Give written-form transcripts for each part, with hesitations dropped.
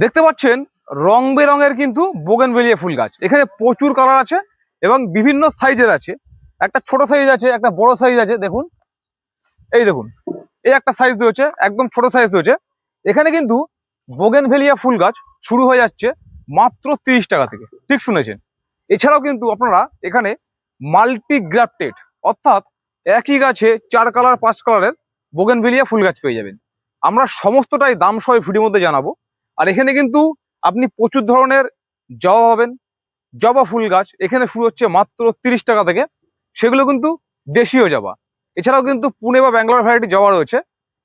দেখতে পাচ্ছেন রং বেরঙের কিন্তু বোগেনভেলিয়া ফুল গাছ। এখানে প্রচুর কালার আছে এবং বিভিন্ন সাইজের আছে। একটা ছোট সাইজ আছে, একটা বড় সাইজ আছে। দেখুন, এই দেখুন, এই একটা সাইজ রয়েছে, একদম ছোট সাইজ রয়েছে। এখানে কিন্তু বোগেনভেলিয়া ফুল গাছ শুরু হয়ে যাচ্ছে মাত্র 30 টাকা থেকে। ঠিক শুনেছেন। এছাড়াও কিন্তু আপনারা এখানে মাল্টি গ্রাফটেড অর্থাৎ একই গাছে 4 কালার 5 কালারের বোগেনভেলিয়া ফুল গাছ পেয়ে যাবেন। আমরা সমস্তটাই দাম সহ ভিডিওর মধ্যে জানাবো। আর এখানে কিন্তু আপনি প্রচুর ধরনের জবা পাবেন। জবা ফুল গাছ এখানে শুরু হচ্ছে মাত্র 30 টাকা থেকে। সেগুলো কিন্তু দেশীয় জবা। এছাড়াও কিন্তু পুনে বা ব্যাঙ্গালোর ভ্যারাইটি জবা রয়েছে।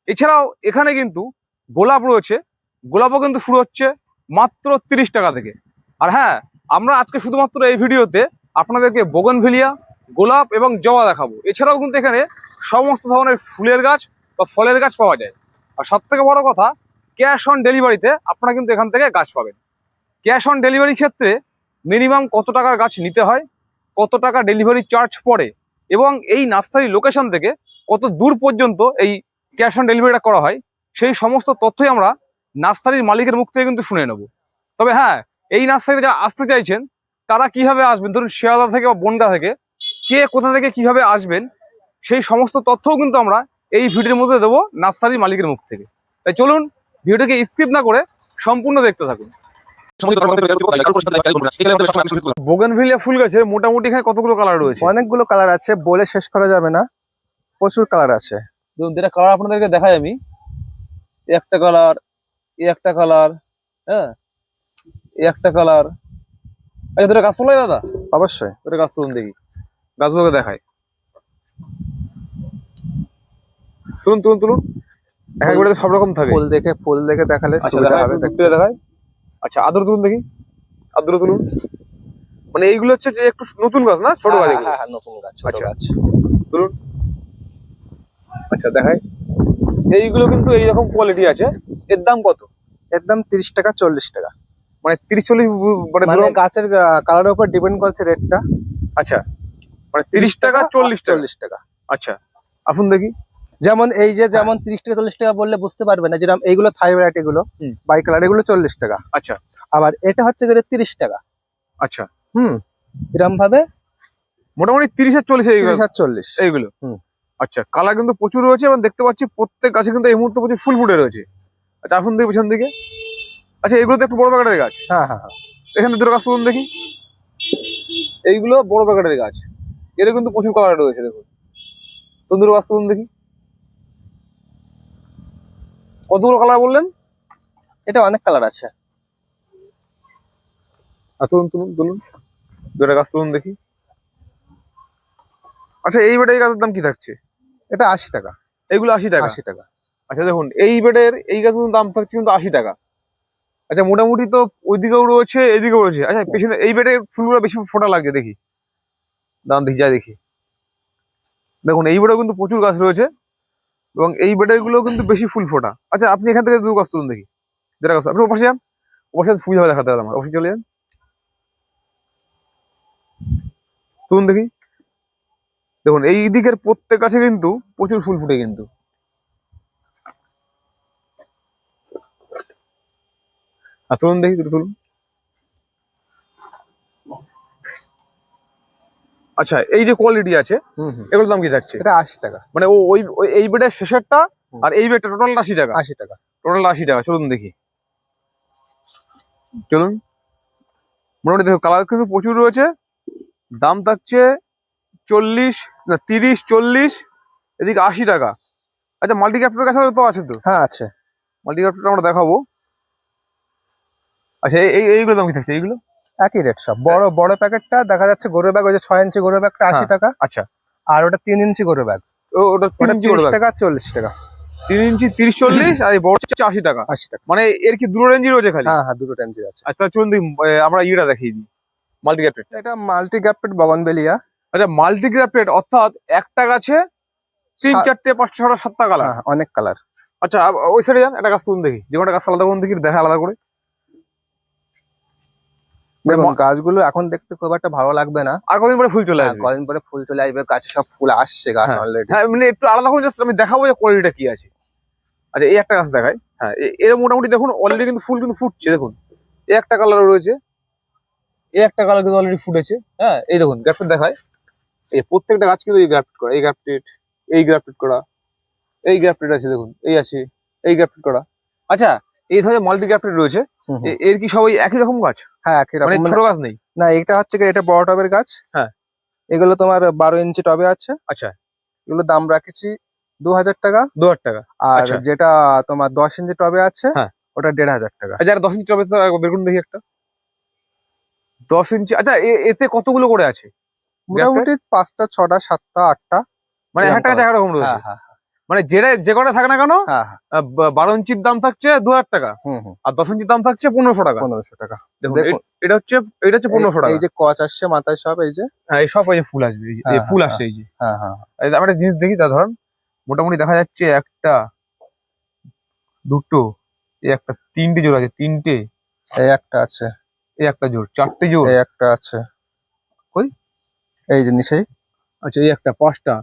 এছাড়াও এখানে কিন্তু গোলাপ রয়েছে। গোলাপও কিন্তু শুরু হচ্ছে মাত্র 30 টাকা থেকে। আর হ্যাঁ, আমরা আজকে শুধুমাত্র এই ভিডিওতে আপনাদেরকে বোগেনভেলিয়া, গোলাপ এবং জবা দেখাবো। এছাড়াও কিন্তু এখানে সমস্ত ধরনের ফুলের গাছ বা ফলের গাছ পাওয়া যায়। আর সব থেকে বড় কথা, ক্যাশ অন ডেলিভারিতে আপনারা কিন্তু এখান থেকে গাছ পাবেন। ক্যাশ অন ডেলিভারির ক্ষেত্রে মিনিমাম কত টাকার গাছ নিতে হয়, কত টাকা ডেলিভারি চার্জ পড়ে এবং এই নার্সারি লোকেশন থেকে কত দূর পর্যন্ত এই ক্যাশ অন ডেলিভারিটা করা হয়, সেই সমস্ত তথ্যই আমরা নার্সারির মালিকের মুখ থেকে কিন্তু শুনে নেব। তবে হ্যাঁ, এই নার্সারিতে যারা আসতে চাইছেন তারা কিভাবে আসবেন, ধরুন শিয়ালদা থেকে বা বনগা থেকে কে কোথা থেকে কিভাবে আসবেন, সেই সমস্ত তথ্যও কিন্তু আমরা এই ভিডিওর মধ্যে দেবো নার্সারির মালিকের মুখ থেকে। তাই চলুন ভিডিওটাকে স্কিপ না করে সম্পূর্ণ দেখতে থাকুন। বোগেনভেলিয়া ফুল গাছের মোটামুটি এখানে কতগুলো কালার রয়েছে? অনেকগুলো কালার আছে, বলে শেষ করা যাবে না, প্রচুর কালার আছে। দেখুন, যেটা কালার আপনাদেরকে দেখাই আমি, এই একটা কালার, এই একটা কালার, হ্যাঁ, এই একটা কালার। আচ্ছা, তোরা গাছ তোলাই দাদা? অবশ্যই। তোরা গাছ তুলুন দেখি, গাছগুলোকে দেখায়। তুলুন তুলুন তুলুন, এক এক করে সব রকম থাকে। ফুল দেখে দেখালে আচ্ছা সুবিধা দেখায়, হবে দেখতে। দেখায়। আচ্ছা, আদর তুলুন দেখি, আদর তুলুন। মানে এইগুলো হচ্ছে যে একটু নতুন গাছ না, ছোট গাছ এগুলো? হ্যাঁ, নতুন গাছ, ছোট আচ্ছা। গাছ। তুলুন। আচ্ছা দেখাই, এইগুলো কিন্তু এইরকম কোয়ালিটি আছে। এর দাম কত? এর দাম 30 টাকা 40 টাকা। মানে 30-40, মানে মানে ধরুন, গাছের কালারের উপর ডিপেন্ড করছে রেটটা। আচ্ছা, মানে 30 টাকা 40 টাকা। 40 টাকা। আচ্ছা, আসুন দেখি। যেমন এই যে 30 টাকা 40 টাকা বললে বুঝতে পারবে না, যেরকম এইগুলো থাই ভ্যারাইটি গুলো বাই কালার, এগুলো 40 টাকা। আচ্ছা আবার এটা হচ্ছে গিয়ে 30 টাকা। আচ্ছা, এরকম ভাবে মোটামুটি 30 আর 40 30 আর 40 এইগুলো। আচ্ছা, কালার কিন্তু প্রচুর রয়েছে এবং দেখতে পাচ্ছি প্রত্যেক গাছে কিন্তু এই মুহূর্তে প্রচুর ফুল ফুটে রয়েছে। আচ্ছা, আসুন দেখি পিছন দিকে। আচ্ছা, এগুলো তো একটু বড় প্যাকেটের গাছ। হ্যাঁ হ্যাঁ হ্যাঁ। এখানে দুটো গাছ তুলুন দেখি। এইগুলো বড় প্যাকেটের গাছ, এর কিন্তু প্রচুর কালার রয়েছে। দেখুন, তো দুটো গাছ তুলুন দেখি। কতগুলো কালার বললেন? এটা অনেক কালার আছে। তুলুন তুলুন তুলুন, দুটো গাছ তুলুন দেখি। আচ্ছা, এই বেডের গাছের দাম কি থাকছে? এটা 80 টাকা। এইগুলো 80 টাকা? 80 টাকা। আচ্ছা দেখুন, এই বেডের এই গাছের দাম থাকছে কিন্তু 80 টাকা। আচ্ছা, মোটামুটি তো ওইদিকেও রয়েছে এদিকেও রয়েছে। আচ্ছা, পেছনে এই বেডের ফুলগুলো বেশি ফোটা লাগছে দেখি, দাম দেখি, যা দেখি। দেখুন, এই বেডেও কিন্তু প্রচুর গাছ রয়েছে এবং এই বেডের গুলো কিন্তু বেশি ফুল ফোটা। আচ্ছা, আপনি এখান থেকে দুটো গাছ তুলুন দেখি, যেটা গাছ। আপনি ওপাশে যান, ওপাশে সুবিধা হবে দেখাতে হবে আমার। অফিসে চলে যান, তুলুন দেখি। দেখুন, এই দিকের প্রত্যেক গাছে কিন্তু প্রচুর ফুল ফুটে কিন্তু। আর তুলুন দেখি, দুটো তুলুন। আচ্ছা, এই যে কোয়ালিটি আছে, এগুলোর দাম কি থাকছে? এটা 80 টাকা। মানে এই বেডের শেষেরটা আর এই বেডটা টোটাল 80 টাকা? 80 টাকা। টোটাল 80 টাকা। চলুন দেখি, চলুন। মোটামুটি দেখো, কালার কিন্তু প্রচুর রয়েছে। দাম থাকছে 40 না 30, 40, এদিকে 80 টাকা। আচ্ছা, মাল্টি ক্যাপ্টের কাছে তো আছে তো? হ্যাঁ আছে। মাল্টি ক্যাপ্টের আমরা দেখাবো। আচ্ছা, এইগুলো দাম কি থাকছে? এইগুলো একই রেট সব। বড় প্যাকেটটা দেখা যাচ্ছে গরু ব্যাগ, ওই যে 6 ইঞ্চি গরু ব্যাগটা 80 টাকা। আচ্ছা, আর ওটা 3 ইঞ্চি গরু ব্যাগ, ওটা 3 ইঞ্চি 30 টাকা 40 টাকা। 3 ইঞ্চি 30, 40, আর এই বড় হচ্ছে 80 টাকা। 80 টাকা। মানে এর কি দুটো রেঞ্জই রয়েছে খালি? হ্যাঁ হ্যাঁ, দুটো রেঞ্জি আছে। আচ্ছা চলুন দেখি, আমরা ইয়েটা দেখিয়ে দিই, মাল্টি ক্যাপ্টেড। এটা মাল্টি গ্যাপটেড বোগেনভেলিয়া। আচ্ছা, মাল্টি ক্যাপ্টেড অর্থাৎ একটা গাছে 3, 4, 5, 6, 7টা কালার। হ্যাঁ, অনেক কালার। আচ্ছা, ওই সাইডে যান, একটা গাছ তুলুন দেখি, যে কোনো গাছ আলাদা করুন দেখি, দেখা আলাদা করে। দেখুন, গাছগুলো এখন দেখতে খুব একটা ভালো লাগবে না, আর কদিন পরে ফুল চলে আসবে। কদিন পরে ফুল চলে আসবে, গাছে সব ফুল আসছে, গাছ হ্যাঁ। অলরেডি। হ্যাঁ, মানে একটু আলাদা করে জাস্ট আমি দেখাবো যে কোয়ালিটিটা কি আছে। আচ্ছা, এই একটা গাছ দেখাই। হ্যাঁ এর মোটামুটি দেখুন অলরেডি কিন্তু ফুল কিন্তু ফুটছে দেখুন। এই একটা কালার রয়েছে, এই একটা কালার কিন্তু অলরেডি ফুটেছে। হ্যাঁ এই দেখুন গ্রাফটেড দেখায়, এই প্রত্যেকটা গাছ কিন্তু এই গ্রাফটেড করা, এই গ্রাফটেড, এই গ্রাফটেড করা, এই গ্রাফটেড আছে দেখুন, এই আছে, এই গ্রাফটেড করা। আচ্ছা এই ধরনের মাল্টি গ্রাফটেড রয়েছে, এর কি সবাই একই রকম গাছ? হ্যাঁ একই মানে রকম। ছোট গাছ নেই? না এটা হচ্ছে কি, এটা বড় টবের গাছ। হ্যাঁ। এগুলো তোমার 12 ইঞ্চি টবে আছে। আচ্ছা। এগুলো দাম রাখেছি 2000 টাকা। 2000 টাকা। আর আচ্ছা। যেটা তোমার 10 ইঞ্চি টবে আছে হ্যাঁ। ওটা 1500 টাকা। আচ্ছা আর 10 ইঞ্চি টবে তো বের করুন দেখি একটা 10 ইঞ্চি। আচ্ছা এতে কতগুলো করে আছে? মোটামুটি 5টা 6টা 7টা 8টা। মানে এরকম একটা গাছ করে। একরকম রয়েছে? হ্যাঁ হ্যাঁ মানে যে কটা থাকে না কেন, হ্যাঁ হ্যাঁ। 12 ইঞ্চির দাম থাকছে 2000 টাকা, হুম হুম। আর 10 ইঞ্চির দাম থাকছে 1500 টাকা। 1500 টাকা। দেখুন দেখুন এটা হচ্ছে 1500 টাকা। এই যে কচ আসছে মাথায় সব, এই যে। হ্যাঁ এই সব এই যে ফুল আসবে, এই যে হ্যাঁ, এই ফুল হ্যাঁ, আসছে, এই যে হ্যাঁ হ্যাঁ। আমরা একটা জিনিস দেখি তা ধরুন মোটামুটি দেখা যাচ্ছে একটা, দুটো, এই একটা, তিনটে জোড় আছে, তিনটে, এই একটা আছে, এই একটা জোড়, চারটে জোড়, এই একটা আছে। কই? এই যে নিচেই। আচ্ছা এই একটা, পাঁচটা,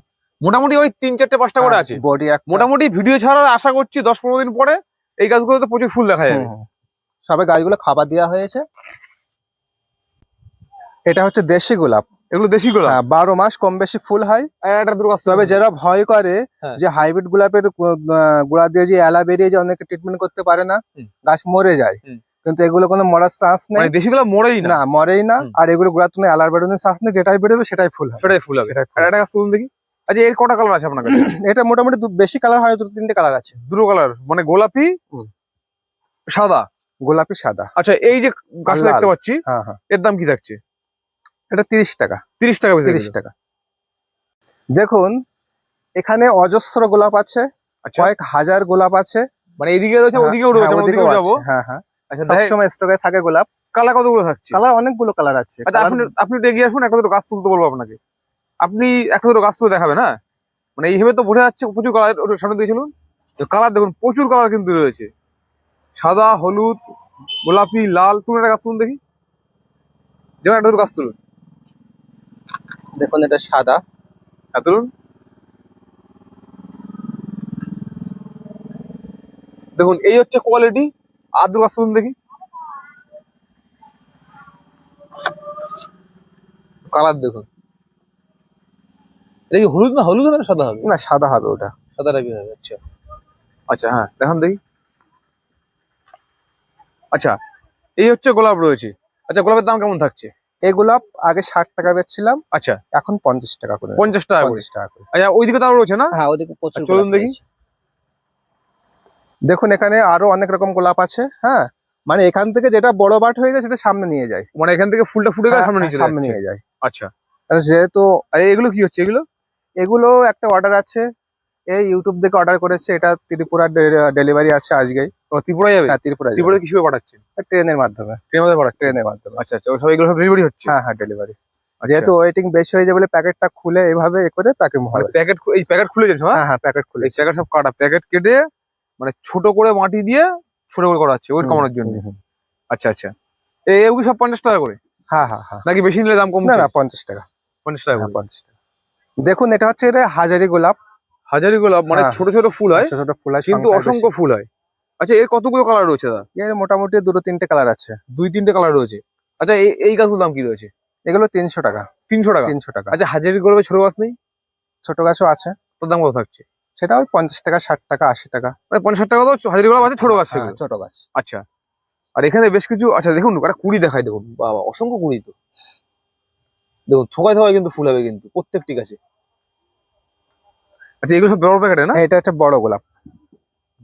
মোটামুটি ওই 3-4-5টা করে আছে বডি এক মোটামুটি। ভিডিও ছাড়ার আশা করছি 10-15 দিন পরে এই গাছগুলোতে প্রচুর ফুল দেখা যাবে। সবে গাছগুলো খাবার দেওয়া হয়েছে। এটা হচ্ছে দেশি গোলাপ। এগুলো দেশি গোলাপ? হ্যাঁ 12 মাস কম বেশি ফুল হয়। একটা দুটো গাছ তবে যারা ভয় করে হ্যাঁ। যে হাইব্রিড গোলাপের গোড়া দিয়ে যে এলা বেরিয়ে যায়, অনেকে ট্রিটমেন্ট করতে পারে না, হুম। গাছ মরে যায়। হুম। কিন্তু এগুলো কোনো মরার চান্স নেই। মানে দেশি গোলাপ মরেই না? না মরেই না। হুম। আর এগুলো গোড়া তুমি এলার বেরোনোর চান্স নেই, যেটাই বেরোবে সেটাই ফুল হবে। সেটাই ফুল হবে। সেটাই ফুল। আর একটা গাছ তুলুন দেখি। আচ্ছা এর কটা কালার আছে আপনার কাছে? এটা মোটামুটি বেশি কালার হয়, 2-3টে কালার আছে। দুটো কালার, মানে গোলাপি, হুম। সাদা। গোলাপি সাদা। আচ্ছা এই যে গাছটা লাল। দেখতে পাচ্ছি, হ্যাঁ হ্যাঁ। এর দাম কি থাকছে? এটা 30 টাকা। 30 টাকা পিস? 30 টাকা। দেখুন এখানে অজস্র গোলাপ আছে, আচ্ছা কয়েক হাজার গোলাপ আছে। মানে এদিকে রয়েছে, ওদিকেও রয়েছে, আমরা ওদিকেও যাবো। হ্যাঁ হ্যাঁ। আচ্ছা দেখ সবসময় স্টকে থাকে গোলাপ। কালার কতগুলো থাকছে? কালার অনেকগুলো কালার আছে। আচ্ছা আপনি একটু এগিয়ে আসুন, একটা দুটো গাছ তুলতে বলবো আপনাকে। আপনি একটা দুটো গাছ তুলে দেখাবেন? হ্যাঁ মানে এইভাবে তো বোঝা যাচ্ছে প্রচুর কালার। ওটা সামনে দিয়ে চলুন, কালার দেখুন প্রচুর কালার কিন্তু রয়েছে, সাদা, হলুদ, গোলাপি, লাল। তুলুন একটা গাছ তুলুন দেখি, যেমন একটা দুটো গাছ তুলুন। দেখুন এটা সাদা। হ্যাঁ তুলুন। দেখুন এই হচ্ছে কোয়ালিটি। আর দুটো গাছ তুলুন দেখি, কালার দেখুন। এটা কি হলুদ না, হলুদ হবে না সাদা হবে? না সাদা হবে ওটা। সাদা টাইপের হবে। আচ্ছা আচ্ছা হ্যাঁ দেখান দেখি। আচ্ছা এই হচ্ছে গোলাপ রয়েছে। আচ্ছা গোলাপের দাম কেমন থাকছে? এই গোলাপ আগে 60 টাকা বেচছিলাম, আচ্ছা এখন 50 টাকা করে। 50 টাকা করে? 50 টাকা করে। আচ্ছা ওইদিকে তাও রয়েছে না? হ্যাঁ ওদিকে প্রচুর চলুন গোলাপ দেখি। রয়েছে। দেখুন এখানে আরো অনেক রকম গোলাপ আছে। হ্যাঁ মানে এখান থেকে যেটা বড় বাট হয়ে যায় সেটা সামনে নিয়ে যায়। মানে এখান থেকে ফুলটা ফুটে গেলে হ্যাঁ, সামনে নিয়ে চলে সামনে যাচ্ছে। নিয়ে যায়। আচ্ছা আর যেহেতু আর এগুলো কি হচ্ছে এগুলো? এগুলো একটা অর্ডার আছে, এই ইউটিউব থেকে অর্ডার করেছে। এটা ত্রিপুরা ডেলিভারি আছে আজকেই। ও, ত্রিপুরায় যাবে? হ্যাঁ ত্রিপুরা ত্রিপুরা কিভাবে পাঠাচ্ছেন? ট্রেনের মাধ্যমে। ট্রেনের মধ্যে পাঠাচ্ছেন? ট্রেনের মাধ্যমে। আচ্ছা আচ্ছা, সব এগুলো সব ডেলিভারি হচ্ছে? হ্যাঁ হ্যাঁ ডেলিভারি। আচ্ছা। যেহেতু ওয়েটিং বেশি হয়ে যাবে বলে প্যাকেটটা খুলে এইভাবে করে প্যাকিং মানে হবে। প্যাকেট, এই প্যাকেট খুলে যাচ্ছে? হ্যাঁ হ্যাঁ প্যাকেট খুলে। এই প্যাকেট সব কাটা, প্যাকেট কেটে মানে ছোট করে মাটি দিয়ে ছোট করে করা হচ্ছে ওয়েট কমানোর জন্য। আচ্ছা আচ্ছা, এগুলো সব 50 টাকা করে হ্যাঁ হ্যাঁ হ্যাঁ। নাকি বেশি নিলে দাম না কমছে? না 50 টাকা। 50 টাকা হ্যাঁ করে। 50 টাকা। দেখুন এটা হচ্ছে এটা হাজারি গোলাপ। হাজারি গোলাপ মানে হ্যাঁ। ছোট ছোট ফুল হয়, ছোট ছোট ফুল হয় কিন্তু সংখ্যায় অসংখ্য ফুল হয়। আচ্ছা এর কতগুলো কালার রয়েছে দাদা? বেশি। এর মোটামুটি 2-3টে কালার আছে। 2-3টে কালার রয়েছে। আচ্ছা এই গাছগুলোর দাম কি রয়েছে? এগুলো 300 টাকা। 300 টাকা? 300 টাকা। আচ্ছা হাজারি গোলাপের ছোট গাছ নেই? ছোট গাছও আছে। তোর দাম কত থাকছে? সেটা ওই 50 টাকা 60 টাকা 80 টাকা। মানে 50 টাকা তো হাজারি গোলাপ আছে, ছোট গাছ হ্যাঁ সেগুলো? ছোট গাছ। আচ্ছা আর এখানে বেশ কিছু, আচ্ছা দেখুন একটা কুড়ি দেখাই, দেখুন বাবা অসংখ্য কুড়ি তো। দেখুন থোকায় থোকায় কিন্তু ফুল হবে কিন্তু প্রত্যেকটি গাছে। আচ্ছা এগুলো সব বড় প্যাকেটে না? এটা একটা বড় গোলাপ।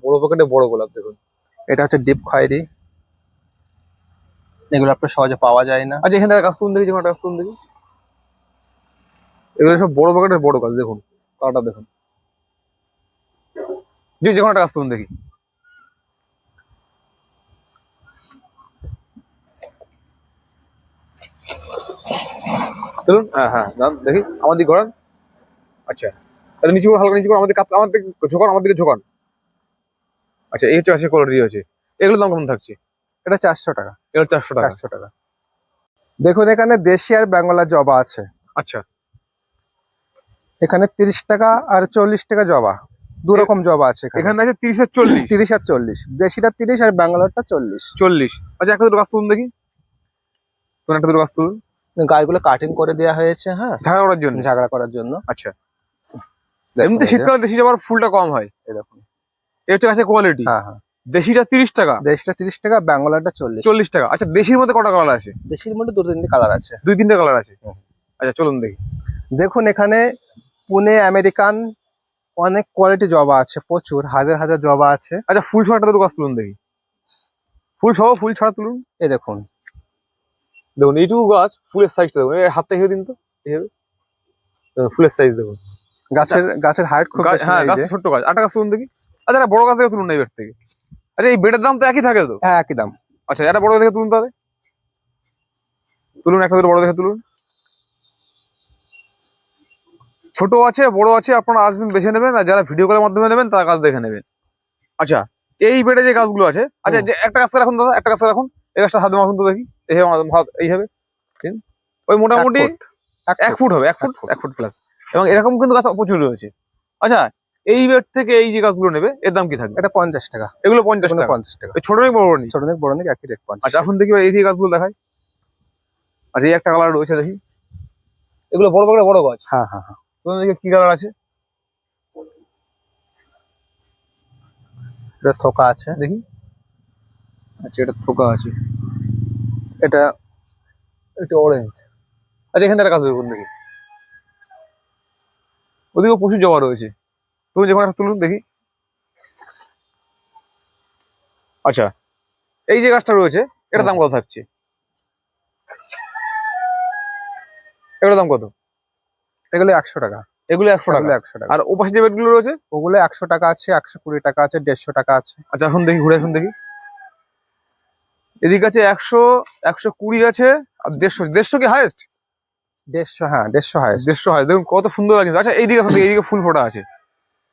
বড় প্যাকেটে বড় গোলাপ দেখুন। এটা হচ্ছে ডিপ খয়েরি। এগুলো আপনার সহজে পাওয়া যায় না। আচ্ছা এখানে গাছ তুলুন দেখি, যেমন একটা গাছ তুলুন দেখি। এগুলো সব বড় প্যাকেটের বড় গাছ, দেখুন কালারটা দেখুন। যে কোনো একটা গাছ তুলুন দেখি। তুলুন, হ্যাঁ হ্যাঁ দাম দেখি, আমার দিকে ঘোরান। আচ্ছা তাহলে নিচু করে, হালকা নিচু করে, আমাদের ঝোকান, আমার দিকে ঝোকান। আচ্ছা এই হচ্ছে আসে কোয়ালিটি আছে। এগুলোর দাম কেমন থাকছে? এটা 400 টাকা। এগুলো 400 টাকা? 400 টাকা। দেখুন এখানে দেশি আর বাংলা জবা আছে। আচ্ছা এখানে 30 টাকা আর 40 টাকা জবা। দু রকম জবা আছে এখানে আছে 30 আর 40। 30 আর 40, দেশিটা 30 আর ব্যাঙ্গালোরটা 40। 40। আচ্ছা একটা দুটো গাছ তুলুন দেখি, কোন একটা দুটো গাছ তুলুন গাছগুলো কাটিং করে দেওয়া হয়েছে, হ্যাঁ, ঝাড়া করার জন্য। ঝাগড়া করার জন্য। আচ্ছা, দেখুন এমনিতে এই যে, শীতকালে দেশি জবার ফুলটা কম হয়। এই দেখুন, এটা হচ্ছে গাছের কোয়ালিটি। হ্যাঁ হ্যাঁ, দেশিটা 30 টাকা, দেশিটা 30 টাকা, ব্যাঙ্গালোরটা 40। 40 টাকা। আচ্ছা দেশির মধ্যে কটা কালার আছে? দেশির মধ্যে দুটো তিনটে কালার আছে। 2-3টে কালার আছে। হুম। আচ্ছা চলুন দেখি। দেখুন এখানে পুনে আমেরিকান অনেক কোয়ালিটি জবা আছে, প্রচুর হাজার হাজার জবা আছে। আচ্ছা ফুল ছাড়া একটা দুটো গাছ তুলুন দেখি, ফুল সহ ফুল ছাড়া তুলুন। এই দেখুন, দেখুন এইটুকু গাছ, ফুলের সাইজটা দেখুন, এই হাতটা হিসেবে দিন তো, এইভাবে ফুলের সাইজ দেখুন। গাছের হাইট খুব বেশি হ্যাঁ না, এই গাছ যে। ছোট্ট গাছ। আটা গাছ তুলুন দেখি। আচ্ছা একটা বড় গাছ থেকে তুলুন না এই বেড থেকে। আচ্ছা এই বেডের দাম তো একই থাকে তো? হ্যাঁ, একই দাম। আচ্ছা একটা বড় দেখে তুলুন তাহলে, তুলুন একটা দুটো বড় দেখে তুলুন। ছোট আছে বড় আছে, আপনারা আসবেন বেছে নেবেন, আর যারা ভিডিও কলের মাধ্যমে নেবেন তারা গাছ দেখে নেবেন। আচ্ছা এই বেডে যে গাছগুলো আছে, আচ্ছা যে একটা গাছ রাখুন দাদা, একটা গাছ রাখুন, এই গাছটা হাতে মাখুন তো দেখি, এইভাবে দিন। ওই মোটামুটি 1 ফুট হবে, 1 ফুট প্লাস। এবং এরকম কিন্তু গাছ প্রচুর রয়েছে। আচ্ছা এই বেড থেকে এই যে গাছগুলো নেবে এর দাম কি থাকবে? এটা 50 টাকা, এগুলো 50 টাকা। 50 টাকা। ওই ছোট নেই বড় নেই? ছোট নেক বড় নেক একই রেট, 50। আচ্ছা এখন দেখি এই যে গাছগুলো দেখাই। আচ্ছা এই একটা কালার রয়েছে দেখি, এগুলো বড় বড় বড় গাছ। হ্যাঁ হ্যাঁ হ্যাঁ, তোমাদের দিকে কি কালার আছে এটা থোকা আছে দেখি। আচ্ছা এটা থোকা আছে, এটা। এটা অরেঞ্জ। আচ্ছা এখান থেকে গাছ দেখুন দেখি, ওদিকে প্রচুর জবা রয়েছে, তুমি যখন একটা তুলুন দেখি। আচ্ছা এই যে গাছটা রয়েছে এটার দাম কত থাকছে? এটার দাম কত? এগুলো 100 টাকা। এগুলো 100 টাকা। 100 টাকা। আর ওপাশে যে বেডগুলো রয়েছে ওগুলো 100 টাকা আছে, 120 টাকা আছে, 150 টাকা আছে। আচ্ছা এখন দেখি, ঘুরে এখন দেখি। এদিকে আছে 100, 120 আছে, আর 150 কি হাইয়েস্ট? 150, হ্যাঁ 150 হাইস্ট। 150 হয়, দেখুন কত সুন্দর লাগছে। আচ্ছা এইদিকে এখন দেখি, এইদিকে ফুল ফোটা আছে,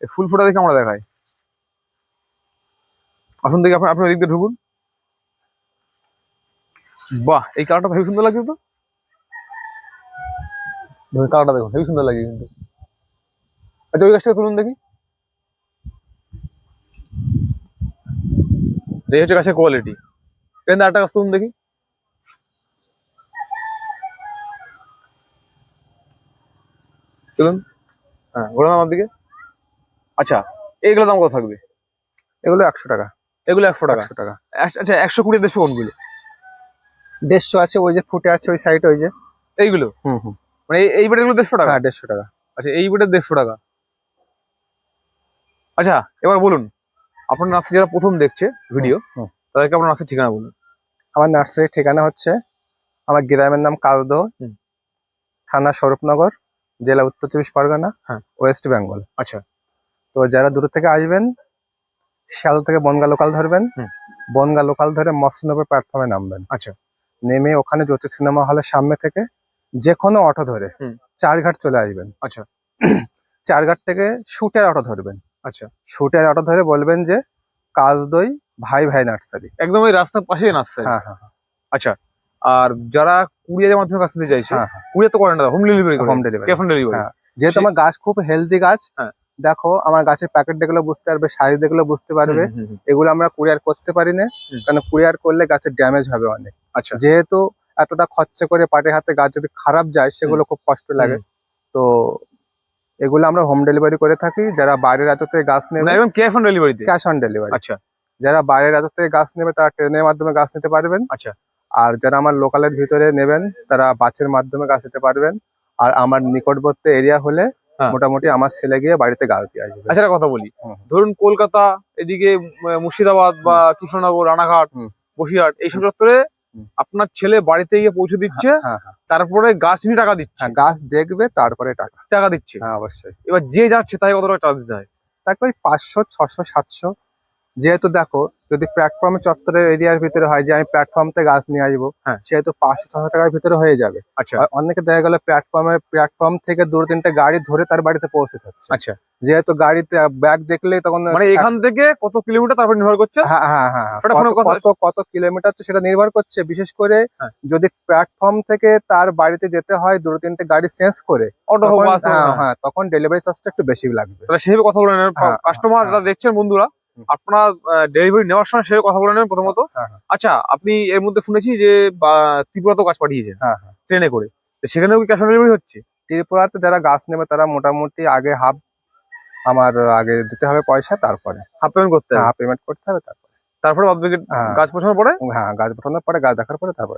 এই ফুল ফোটা দেখে আমরা দেখাই। আসুন দেখি, আপনি এদিক দিয়ে ঢুকুন। বাহ এই কালারটা হেবি সুন্দর লাগছে তো, দেখুন কালারটা দেখুন হেবি সুন্দর লাগছে কিন্তু। আচ্ছা ওই গাছটাকে তুলুন দেখি, এই হচ্ছে গাছের কোয়ালিটি। এখানে আরেকটা গাছ তুলুন দেখি, তুলুন। হ্যাঁ ঘোরান আমার দিকে। আচ্ছা এইগুলো দাম কত থাকবে? এগুলো 100 টাকা। এগুলো 100 টাকা। 100 টাকা। আচ্ছা 120, 150 কোনগুলো? 150 আছে, ওই যে ফুটে আছে ওই সাইডে, ওই যে। এইগুলো হুম হুম, মানে এই বেডের 150 টাকা? হ্যাঁ 150 টাকা। আচ্ছা এই বেডের 150 টাকা। আচ্ছা এবার বলুন, আপনার নার্সারি যারা প্রথম দেখছে ভিডিও, হুম। তাদেরকে আপনার নার্সারির ঠিকানা বলুন। আমার নার্সারির ঠিকানা হচ্ছে, আমার গ্রামের নাম কালদহ, হুম। থানা স্বরূপনগর, জেলা উত্তর 24 পরগনা, হ্যাঁ। ওয়েস্ট বেঙ্গল। আচ্ছা তো যারা দূর থেকে আসবেন, শিয়ালদা থেকে বনগা লোকাল ধরবেন, হুম। বনগা লোকাল ধরে মৎস্যনগর প্ল্যাটফর্মে নামবেন। আচ্ছা নেমে ওখানে জ্যোতি সিনেমা হলের সামনে থেকে যে কোনো অটো ধরে হুম। চারঘাট চলে আসবেন। আচ্ছা চারঘাট থেকে শুটের অটো ধরবেন। আচ্ছা শুটের অটো ধরে বলবেন যে কাজদই ভাই ভাই নার্সারি। একদম ওই রাস্তার পাশেই নার্সারি। হ্যাঁ হ্যাঁ আচ্ছা আর যারা কুরিয়ারের মাধ্যমে গাছ নিতে চাইছে, হ্যাঁ হ্যাঁ, কুরিয়ার তো করেন না, home delivery home delivery. Cash on delivery. হ্যাঁ, যেহেতু আমার গাছ খুব হেলদি গাছ, হ্যাঁ। দেখো আমার গাছের প্যাকেট দেখলে বুঝতে পারবে, সাইজ দেখলে বুঝতে পারবে। এগুলো আমরা কুরিয়ার করতে পারি না, হুম। কারণ কুরিয়ার করলে গাছের ড্যামেজ হবে অনেক। আচ্ছা যেহেতু এতটা খরচা করে পাটের হাতে গাছ যদি খারাপ যায় সেগুলো খুব কষ্ট লাগে। তো এগুলো আমরা হোম ডেলিভারি করে থাকি। যারা বাইরের রাজ্য থেকে গাছ নেবে, একদম ক্যাশ অন ডেলিভারিতে। Cash on delivery. আচ্ছা যারা বাইরের রাজ্য থেকে গাছ নেবে তারা ট্রেনের মাধ্যমে গাছ নিতে পারবেন। আচ্ছা আর যারা আমার লোকালের ভিতরে নেবেন তারা বাসের মাধ্যমে গাছ নিতে পারবেন। আর আমার নিকটবর্তী এরিয়া হলে হ্যাঁ। মোটামুটি আমার ছেলে গিয়ে বাড়িতে গাছ দিয়ে আসবে। আচ্ছা একটা কথা বলি, হুম। ধরুন কলকাতা এদিকে মুর্শিদাবাদ বা কৃষ্ণনগর, রানাঘাট, হুম। বসিরহাট এইসব চত্বরে হুম। আপনার ছেলে বাড়িতে গিয়ে পৌঁছে দিচ্ছে, হ্যাঁ হ্যাঁ, তারপরে গাছ নিয়ে টাকা দিচ্ছে। হ্যাঁ গাছ দেখবে তারপরে টাকা টাকা দিচ্ছে। হ্যাঁ অবশ্যই। এবার যে যাচ্ছে তাই কত টাকা চার্জ দিতে হয়? তারপর 500, 600, 700 যেহেতু দেখো যদি প্ল্যাটফর্মে চত্বরের এরিয়ার ভিতরে হয় যে আমি প্ল্যাটফর্ম থেকে গাছ নিয়ে আসবো, হ্যাঁ। সেহেতু 500-600 টাকার ভিতরে হয়ে যাবে। আচ্ছা আর অনেকে দেখা গেল প্ল্যাটফর্ম থেকে 2-3টে গাড়ি ধরে তার বাড়িতে পৌঁছে যাচ্ছে, আচ্ছা, যেহেতু গাড়িতে ব্যাগ দেখলেই তখন মানে এখান থেকে কত কিলোমিটার তারপর নির্ভর করছে? হ্যাঁ হ্যাঁ হ্যাঁ হ্যাঁ। ওটা কোনো কথা- কত কিলোমিটার তো সেটা নির্ভর করছে, বিশেষ করে হ্যাঁ। যদি প্ল্যাটফর্ম থেকে তার বাড়িতে যেতে হয় 2-3টে গাড়ি চেঞ্জ করে, অটো হোক তখন বাস হোক, হ্যাঁ হ্যাঁ। হ্যাঁ তখন ডেলিভারি চার্জটা একটু বেশি লাগবে। তাহলে সেভাবে কথা বলে নেন হ্যাঁ, কাস্টমার হ্যাঁ, যারা দেখছেন বন্ধুরা, হুম। আপনারা ডেলিভারি নেওয়ার সময় সেভাবে কথা বলে নেন প্রথমত। হ্যাঁ হ্যাঁ আচ্ছা, আপনি এর মধ্যে শুনেছি যে ত্রিপুরাতেও গাছ পাঠিয়েছেন হ্যাঁ হ্যাঁ। ট্রেনে করে, তো সেখানেও কি ক্যাশ অন ডেলিভারি হচ্ছে? ত্রিপুরাতে যারা গাছ নেবে তারা মোটামুটি আগে আগে দিতে হবে পয়সা, তারপরে হাফ পেমেন্ট করতে হবে, পেমেন্ট করতে হবে, তারপরে তারপরে বাদ বাকি হ্যাঁ গাছ পৌঁছানোর পরে হ্যাঁ গাছ পাঠানোর পরে গাছ দেখার পরে তারপরে